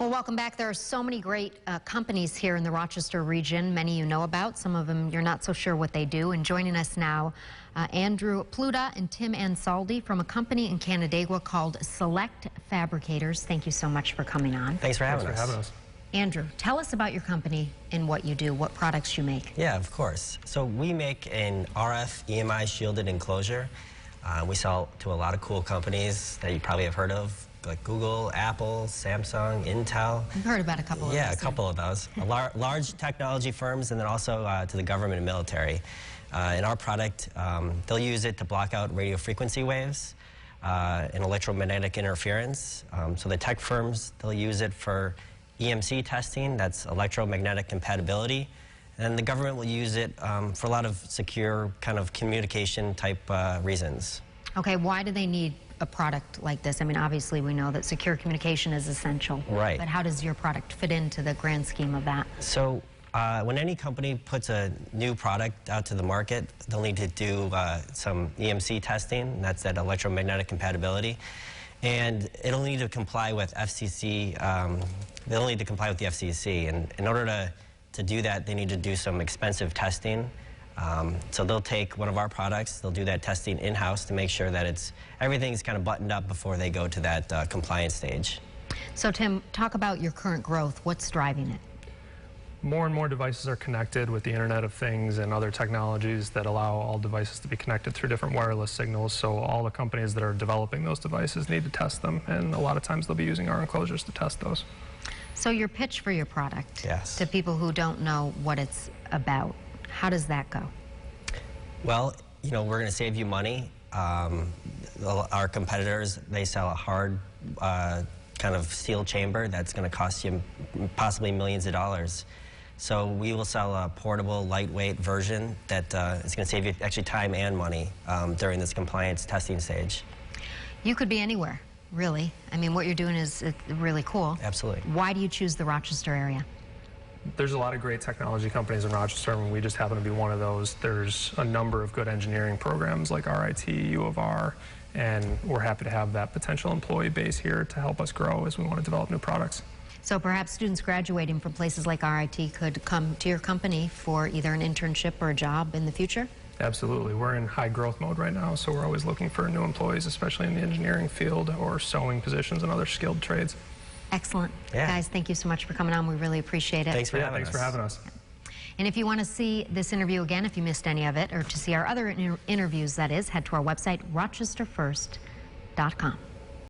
Well, welcome back. There are so many great companies here in the Rochester region, many you know about. Some of them you're not so sure what they do. And joining us now, Andrew Pluta and Tim Ansaldo from a company in Canandaigua called Select Fabricators. Thank you so much for coming on. Thanks for having us. Andrew, tell us about your company and what you do, what products you make. Yeah, of course. So we make an RF EMI shielded enclosure. We sell to a lot of cool companies that you probably have heard of, like Google, Apple, Samsung, Intel. I've heard about a couple of those. Yeah, a couple of those. Large technology firms, and then also to the government and military. In our product, they'll use it to block out radio frequency waves and electromagnetic interference. So the tech firms, they'll use it for EMC testing, that's electromagnetic compatibility. And the government will use it for a lot of secure kind of communication type reasons. Okay, why do they need a product like this? I mean, obviously we know that secure communication is essential. Right. But how does your product fit into the grand scheme of that? So when any company puts a new product out to the market, they'll need to do some EMC testing, and that's that electromagnetic compatibility. And it'll need to comply with FCC, they'll need to comply with the FCC. And in order to do that, they need to do some expensive testing. So they'll take one of our products, they'll do that testing in-house to make sure that everything's kind of buttoned up before they go to that compliance stage. So Tim, talk about your current growth. What's driving it? More and more devices are connected with the Internet of Things and other technologies that allow all devices to be connected through different wireless signals. So all the companies that are developing those devices need to test them, and a lot of times they'll be using our enclosures to test those. So your pitch for your product, yes, to people who don't know what it's about, how does that go? Well, you know, we're going to save you money. Our competitors, they sell a hard kind of steel chamber that's going to cost you possibly millions of dollars. So we will sell a portable, lightweight version that is going to save you actually time and money during this compliance testing stage. You could be anywhere, really. I mean, what you're doing is really cool. Absolutely. Why do you choose the Rochester area? There's a lot of great technology companies in Rochester, and we just happen to be one of those. There's a number of good engineering programs like RIT, U of R, and we're happy to have that potential employee base here to help us grow as we want to develop new products. So perhaps students graduating from places like RIT could come to your company for either an internship or a job in the future? Absolutely. We're in high growth mode right now, so we're always looking for new employees, especially in the engineering field or sewing positions and other skilled trades. Excellent. Yeah. Guys, thank you so much for coming on. We really appreciate it. Thanks for having us. And if you want to see this interview again, if you missed any of it, or to see our other interviews, that is, head to our website, rochesterfirst.com.